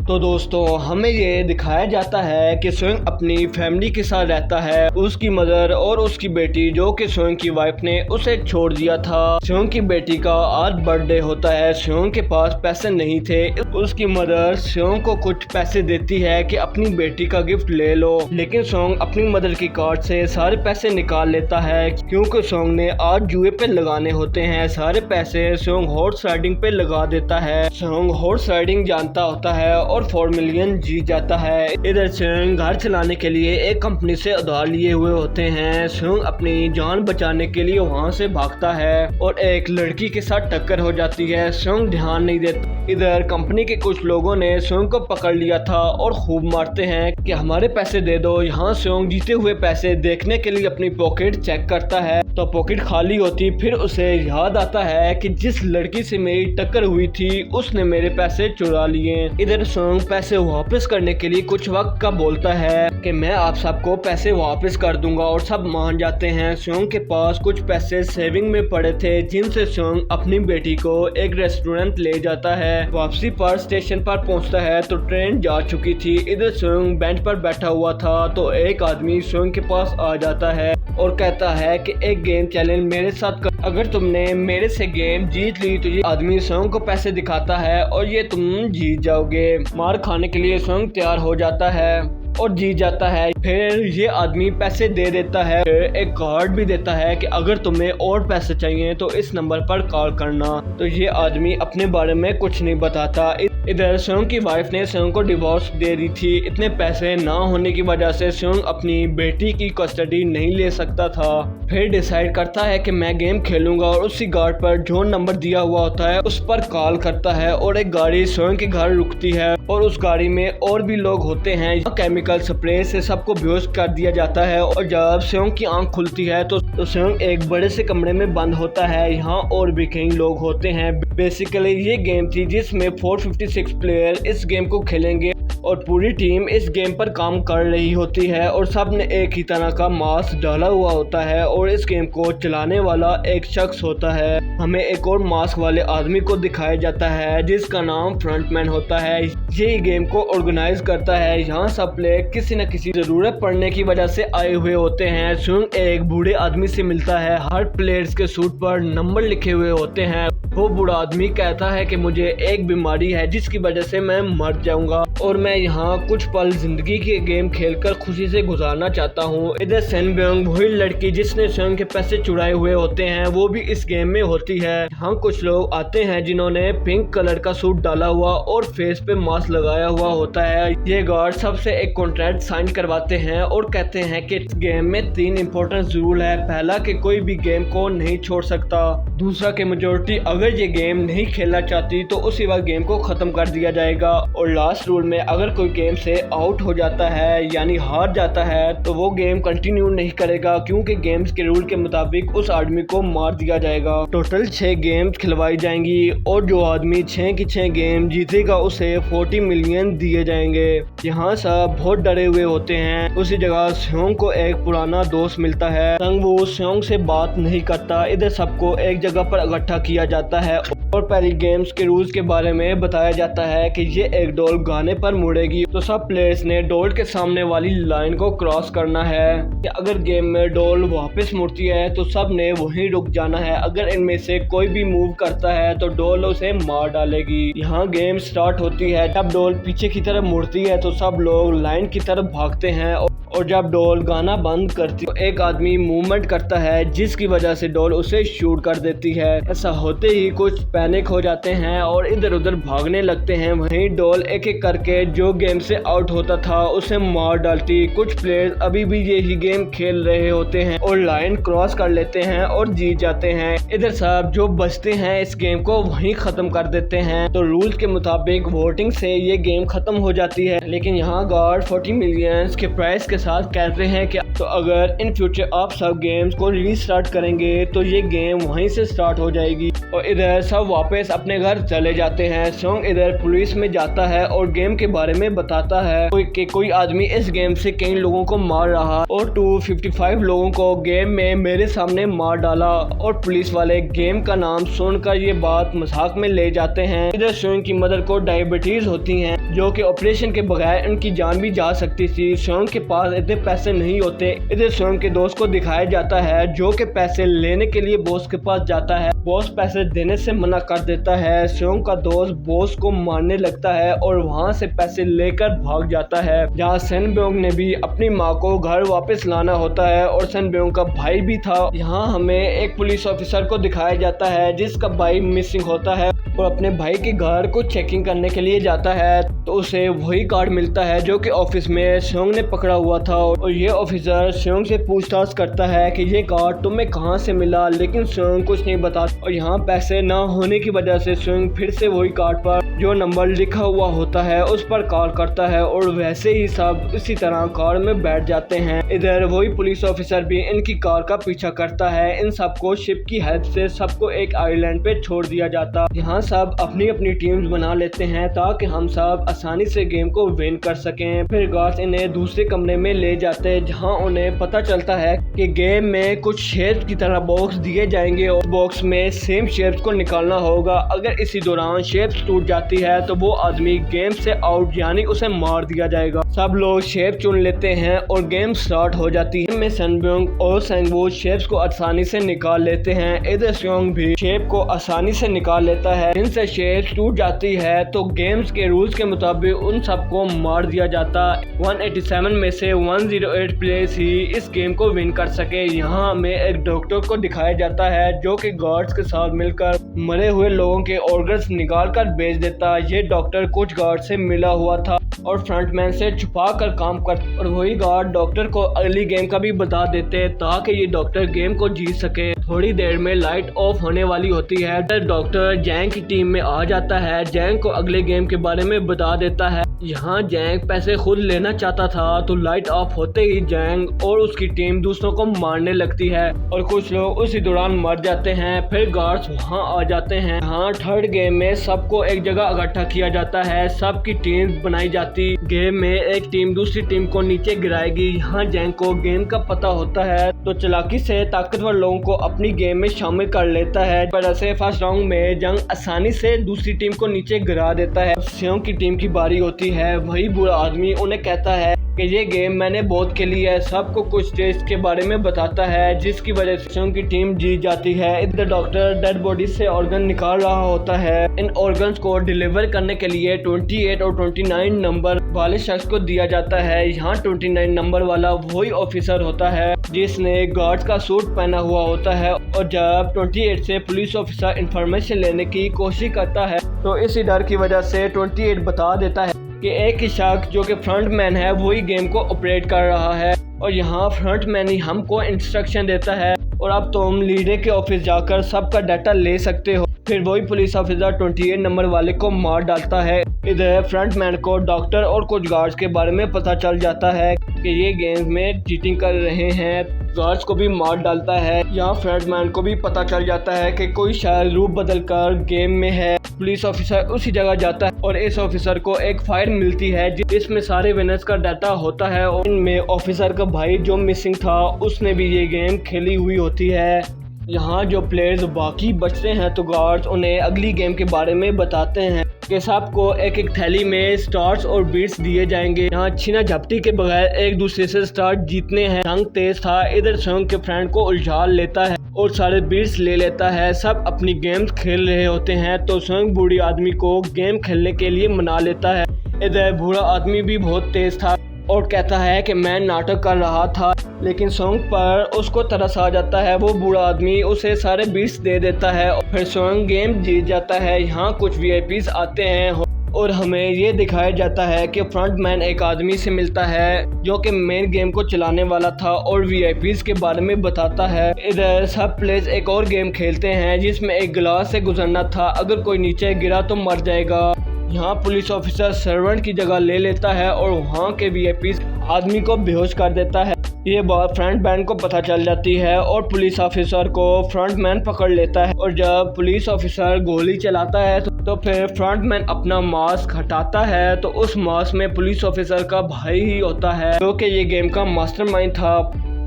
तो दोस्तों हमें ये दिखाया जाता है कि स्वयं अपनी फैमिली के साथ रहता है। उसकी मदर और उसकी बेटी जो कि स्वयं की वाइफ ने उसे छोड़ दिया था। स्वयं की बेटी का आज बर्थडे होता है। स्वयं के पास पैसे नहीं थे। उसकी मदर स्वयं को कुछ पैसे देती है कि अपनी बेटी का गिफ्ट ले लो, लेकिन स्वयं अपनी मदर की कार्ड से सारे पैसे निकाल लेता है क्योंकि स्वयं ने आज जुए पे लगाने होते हैं। सारे पैसे स्वयं हॉर्स राइडिंग पे लगा देता है। स्वयं हॉर्स राइडिंग जानता होता है और 4 मिलियन जीत जाता है। इधर स्वयं घर चलाने के लिए एक कंपनी से उधार लिए हुए होते हैं। स्वयं अपनी जान बचाने के लिए वहां से भागता है और एक लड़की के साथ टक्कर हो जाती है। स्वयं ध्यान नहीं देता। इधर कंपनी के कुछ लोगों ने स्वयं को पकड़ लिया था और खूब मारते हैं कि हमारे पैसे दे दो। यहाँ स्वयं जीते हुए पैसे देखने के लिए अपनी पॉकेट चेक करता है तो पॉकेट खाली होती। फिर उसे याद आता है कि जिस लड़की से मेरी टक्कर हुई थी उसने मेरे पैसे चुरा लिए। इधर स्वयं पैसे वापस करने के लिए कुछ वक्त का बोलता है कि मैं आप सबको पैसे वापस कर दूंगा और सब मान जाते हैं। स्वयं के पास कुछ पैसे सेविंग में पड़े थे जिनसे स्वयं अपनी बेटी को एक रेस्टोरेंट ले जाता है। वापसी पर स्टेशन पर पहुंचता है तो ट्रेन जा चुकी थी। इधर स्वयं बेंच पर बैठा हुआ था तो एक आदमी स्वयं के पास आ जाता है और कहता है कि एक गेम चैलेंज मेरे साथ कर। अगर तुमने मेरे से गेम जीत ली तो ये आदमी स्वयं को पैसे दिखाता है और ये तुम जीत जाओगे। मार खाने के लिए स्वयं तैयार हो जाता है और जीत जाता है। फिर ये आदमी पैसे दे देता है। फिर एक कार्ड भी देता है कि अगर तुम्हें और पैसे चाहिए तो इस नंबर पर कॉल करना। तो ये आदमी अपने बारे में कुछ नहीं बताता। इधर स्वयं की वाइफ ने स्वयं को डिवोर्स दे दी थी। इतने पैसे ना होने की वजह से स्वयं अपनी बेटी की कस्टडी नहीं ले सकता था। फिर डिसाइड करता है कि मैं गेम खेलूंगा और उसी गार्ड पर जो नंबर दिया हुआ होता है उस पर कॉल करता है और एक गाड़ी स्वयं के घर रुकती है और उस गाड़ी में और भी लोग होते हैं। केमिकल स्प्रे से सबको बेहोश कर दिया जाता है और जब स्वयं की आंख खुलती है तो स्वयं एक बड़े से कमरे में बंद होता है। यहाँ और भी कई लोग होते हैं। बेसिकली ये गेम थी जिसमें 456 प्लेयर इस गेम को खेलेंगे और पूरी टीम इस गेम पर काम कर रही होती है और सब ने एक ही तरह का मास्क डाला हुआ होता है और इस गेम को चलाने वाला एक शख्स होता है। हमें एक और मास्क वाले आदमी को दिखाया जाता है जिसका नाम फ्रंटमैन होता है। ये गेम को ऑर्गेनाइज करता है। यहाँ सब प्लेयर किसी न किसी जरूरत पड़ने की वजह से आए हुए होते हैं। स्वयं एक बूढ़े आदमी से मिलता है। हर प्लेयर्स के सूट पर नंबर लिखे हुए होते हैं। वो बूढ़ा आदमी कहता है कि मुझे एक बीमारी है जिसकी वजह से मैं मर जाऊंगा और मैं यहाँ कुछ पल जिंदगी के गेम खेलकर खुशी से गुजारना चाहता हूँ। इधर सेनब्योंग वही लड़की जिसने स्वयं के पैसे चुराए हुए होते हैं वो भी इस गेम में होती है। यहाँ कुछ लोग आते हैं जिन्होंने पिंक कलर का सूट डाला हुआ और फेस पे मास्क लगाया हुआ होता है। ये गार्ड सबसे एक कॉन्ट्रैक्ट साइन करवाते हैं और कहते हैं कि इस गेम में 3 इम्पोर्टेंट रूल है। पहला कि कोई भी गेम को नहीं छोड़ सकता। दूसरा कि मेजोरिटी अगर ये गेम नहीं खेलना चाहती तो उसी वक्त गेम को खत्म कर दिया जाएगा। और लास्ट रूल में अगर कोई गेम से आउट हो जाता है यानी हार जाता है तो वो गेम कंटिन्यू नहीं करेगा क्योंकि गेम्स के रूल के मुताबिक उस आदमी को मार दिया जाएगा। टोटल 6 गेम्स खिलवाई जाएंगी और जो आदमी 6 की 6 गेम जीतेगा उसे 40 मिलियन दिए जाएंगे। यहाँ सब बहुत डरे हुए होते हैं। उसी जगह स्वयं को एक पुराना दोस्त मिलता है। वो स्वयं से बात नहीं करता। इधर सबको एक जगह पर इकट्ठा किया जाता है और पहली गेम्स के रूल्स के बारे में बताया जाता है कि ये एक डॉल गाने पर मुड़ेगी तो सब प्लेयर्स ने डॉल के सामने वाली लाइन को क्रॉस करना है। अगर गेम में डॉल वापस मुड़ती है तो सब ने वहीं रुक जाना है। अगर इनमें से कोई भी मूव करता है तो डॉल उसे मार डालेगी। यहाँ गेम स्टार्ट होती है। जब डॉल पीछे की तरफ मुड़ती है तो सब लोग लाइन की तरफ भागते हैं और जब डॉल गाना बंद करती है तो एक आदमी मूवमेंट करता है जिसकी वजह से डॉल उसे शूट कर देती है। ऐसा होते ही कुछ पैनिक हो जाते हैं और इधर उधर भागने लगते हैं। वहीं डॉल एक एक करके जो गेम से आउट होता था उसे मार डालती। कुछ प्लेयर्स अभी भी यही गेम खेल रहे होते हैं और लाइन क्रॉस कर लेते हैं और जीत जाते हैं। इधर सब जो बचते हैं इस गेम को वहीं खत्म कर देते हैं। तो रूल्स के मुताबिक वोटिंग से ये गेम खत्म हो जाती है। लेकिन यहाँ गार्ड 40 मिलियन के प्राइस के साथ कहते हैं कि तो अगर इन फ्यूचर आप सब गेम्स को रीस्टार्ट करेंगे तो ये गेम वहीं से स्टार्ट हो जाएगी। और इधर सब वापस अपने घर चले जाते हैं। सोंग इधर पुलिस में जाता है और गेम के बारे में बताता है कि कोई आदमी इस गेम से कई लोगों को मार रहा और 255 लोगों को गेम में मेरे सामने मार डाला। और पुलिस वाले गेम का नाम सुनकर ये बात मजाक में ले जाते हैं। इधर सोंग की मदर को डायबिटीज होती है जो कि ऑपरेशन के बगैर उनकी जान भी जा सकती थी। सोंग के पास इतने पैसे नहीं होते। इधर सोंग के दोस्त को दिखाया जाता है जो कि पैसे लेने के लिए बॉस के पास जाता है। बॉस पैसे देने से मना कर देता है। सोंग का दोस्त बॉस को मारने लगता है और वहां से पैसे लेकर भाग जाता है। जहां सन ब्योंग ने भी अपनी माँ को घर वापस लाना होता है और सन ब्योंग का भाई भी था। यहाँ हमें एक पुलिस ऑफिसर को दिखाया जाता है जिसका भाई मिसिंग होता है और अपने भाई के घर को चेकिंग करने के लिए जाता है तो उसे वही कार्ड मिलता है जो कि ऑफिस में सोंग ने पकड़ा हुआ था। और ये ऑफिसर सोंग से पूछताछ करता है कि ये कार्ड तुम्हें कहाँ से मिला, लेकिन सोंग कुछ नहीं बताता। और यहाँ पैसे न होने की वजह से सोंग फिर से वही कार्ड पर जो नंबर लिखा हुआ होता है उस पर कॉल करता है और वैसे ही सब इसी तरह कार में बैठ जाते हैं। इधर वही पुलिस ऑफिसर भी इनकी कार का पीछा करता है। इन सबको शिप की हेल्प से सबको एक आइलैंड पे छोड़ दिया जाता। यहाँ सब अपनी अपनी टीम्स बना लेते हैं ताकि हम सब आसानी से गेम को विन कर सकें। फिर गार्ड्स इन्हें दूसरे कमरे में ले जाते हैं जहाँ उन्हें पता चलता है कि गेम में कुछ शेप की तरह बॉक्स दिए जाएंगे और बॉक्स में सेम शेप्स को निकालना होगा। अगर इसी दौरान शेप्स टूट जाती है तो वो आदमी गेम से आउट यानी उसे मार दिया जाएगा। सब लोग शेप चुन लेते हैं और गेम स्टार्ट हो जाती है। में सन ब्योंग और सैंगवो शेप्स को आसानी से निकाल लेते हैं। इधर सोंग भी शेप को आसानी से निकाल लेता है। इनसे शेप टूट जाती है तो गेम्स के रूल्स के मुताबिक उन सबको मार दिया जाता। 187 में से 108 प्लेयर्स ही इस गेम को विन कर सके। यहाँ हमें एक डॉक्टर को दिखाया जाता है जो कि गार्ड्स के साथ मिलकर मरे हुए लोगों के ऑर्गन्स निकाल कर बेच देता। ये डॉक्टर कुछ गार्ड से मिला हुआ था और फ्रंटमैन से छुपा कर काम करते और वही गार्ड डॉक्टर को अगली गेम का भी बता देते ताकि ये डॉक्टर गेम को जीत सके। थोड़ी देर में लाइट ऑफ होने वाली होती है। डॉक्टर जैंग की टीम में आ जाता है। जैंग को अगले गेम के बारे में बता देता है। यहाँ जैंग पैसे खुद लेना चाहता था तो लाइट ऑफ होते ही जैंग और उसकी टीम दूसरों को मारने लगती है और कुछ लोग उसी दौरान मर जाते हैं। फिर गार्ड्स वहाँ आ जाते हैं। यहाँ थर्ड गेम में सबको एक जगह इकट्ठा किया जाता है। सबकी टीम बनाई जाती। गेम में एक टीम दूसरी टीम को नीचे गिराएगी। यहाँ जैंग को गेम का पता होता है तो चालाकी से ताकतवर लोगों को अपनी गेम में शामिल कर लेता है। पर ऐसे फर्स्ट राउंड में जंग आसानी से दूसरी टीम को नीचे गिरा देता है। सोंग की टीम की बारी होती है। वही बुरा आदमी उन्हें कहता है कि ये गेम मैंने बहुत खेली है। सबको कुछ टेस्ट के बारे में बताता है जिसकी वजह से सोंग की टीम जीत जाती है। इधर डॉक्टर डेड बॉडी से ऑर्गन निकाल रहा होता है। इन ऑर्गन्स को डिलीवर करने के लिए 28 और 29 नंबर वाले शख्स को दिया जाता है। यहाँ 29 नंबर वाला वही ऑफिसर होता है जिसने गार्ड का सूट पहना हुआ होता है और जब 28 से पुलिस ऑफिसर इंफॉर्मेशन लेने की कोशिश करता है तो इसी डर की वजह से 28 बता देता है कि एक ही शख्स जो कि फ्रंटमैन है वही गेम को ऑपरेट कर रहा है और यहाँ फ्रंटमैन ही हमको इंस्ट्रक्शन देता है और अब तुम लीडर के ऑफिस जाकर सबका डाटा ले सकते हो। फिर वही पुलिस ऑफिसर 28 नंबर वाले को मार डालता है। इधर फ्रंटमैन को डॉक्टर और कुछ गार्ड्स के बारे में पता चल जाता है कि ये गेम में चीटिंग कर रहे हैं। गार्ड्स को भी मार डालता है। यहाँ फ्रंटमैन को भी पता चल जाता है कि कोई शायद रूप बदल कर गेम में है। पुलिस ऑफिसर उसी जगह जाता है और इस ऑफिसर को एक फाइल मिलती है जिसमें सारे विनर्स का डाटा होता है और इनमें ऑफिसर का भाई जो मिसिंग था उसने भी ये गेम खेली हुई होती है। यहाँ जो प्लेयर्स बाकी बचते हैं तो गार्ड्स उन्हें अगली गेम के बारे में बताते हैं कि सबको एक एक थैली में स्टार्स और बीट्स दिए जाएंगे। यहाँ छीना झपटी के बगैर एक दूसरे से स्टार जीतने हैं। जंग तेज था। इधर सोंग के फ्रेंड को उलझा लेता है और सारे बीट्स ले लेता है। सब अपनी गेम्स खेल रहे होते हैं तो सोंग बूढ़ी आदमी को गेम खेलने के लिए मना लेता है। इधर बूढ़ा आदमी भी बहुत तेज था और कहता है कि मैं नाटक कर रहा था, लेकिन सोंग पर उसको तरस आ जाता है। वो बूढ़ा आदमी उसे सारे बीट्स दे देता है और फिर सोंग गेम जीत जाता है। यहाँ कुछ वीआईपीज आते हैं और हमें ये दिखाया जाता है कि फ्रंटमैन एक आदमी से मिलता है जो कि मेन गेम को चलाने वाला था और वीआईपीज के बारे में बताता है। इधर सब प्लेयर्स एक और गेम खेलते हैं जिसमें एक गिलास से गुजरना था। अगर कोई नीचे गिरा तो मर जाएगा। यहाँ पुलिस ऑफिसर सर्वेंट की जगह ले लेता है और वहाँ के वीआईपी आदमी को बेहोश कर देता है। ये बात फ्रंट मैन को पता चल जाती है और पुलिस ऑफिसर को फ्रंट मैन पकड़ लेता है। और जब पुलिस ऑफिसर गोली चलाता है तो फिर फ्रंट मैन अपना मास्क हटाता है तो उस मास्क में पुलिस ऑफिसर का भाई ही होता है, जो कि ये गेम का मास्टरमाइंड था।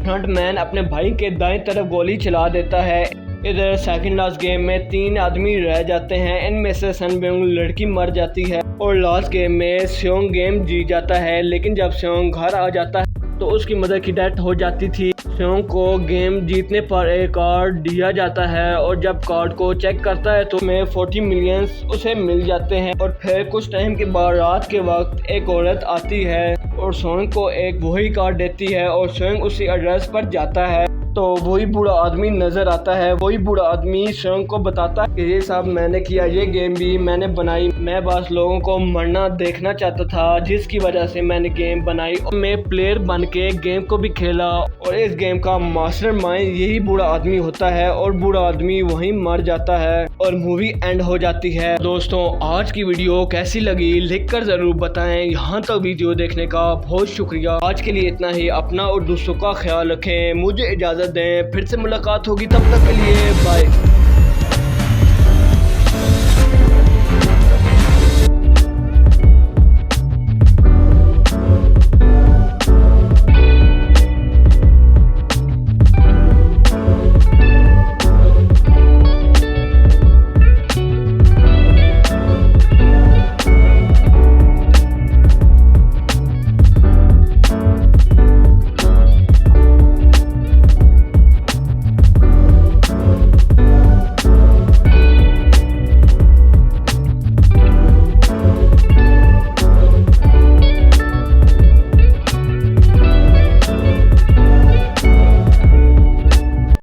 फ्रंट मैन अपने भाई के दाईं तरफ गोली चला देता है। इधर सेकंड लास्ट गेम में 3 आदमी रह जाते हैं, इनमें से सन ब्योंग लड़की मर जाती है और लास्ट गेम में स्योंग गेम जीत जाता है। लेकिन जब स्योंग घर आ जाता है तो उसकी मदर की डेथ हो जाती थी। स्योंग को गेम जीतने पर एक कार्ड दिया जाता है और जब कार्ड को चेक करता है तो उसमें 40 मिलियन उसे मिल जाते हैं। और फिर कुछ टाइम के बाद रात के वक्त एक औरत आती है और स्योंग को एक वही कार्ड देती है और स्योंग उसी एड्रेस पर जाता है तो वही बूढ़ा आदमी नजर आता है। वही बूढ़ा आदमी स्योंग को बताता है कि ये सब मैंने किया, ये गेम भी मैंने बनाई, मैं बस लोगों को मरना देखना चाहता था, जिसकी वजह से मैंने गेम बनाई और मैं प्लेयर बन के गेम को भी खेला और इस गेम का मास्टरमाइंड यही बूढ़ा आदमी होता है और बूढ़ा आदमी वहीं मर जाता है और मूवी एंड हो जाती है। दोस्तों, आज की वीडियो कैसी लगी लिखकर जरूर बताएं। यहाँ तक वीडियो देखने का बहुत शुक्रिया। आज के लिए इतना ही। अपना और दूसरों का ख्याल रखें। मुझे इजाजत दें, फिर से मुलाकात होगी, तब तक के लिए बाय।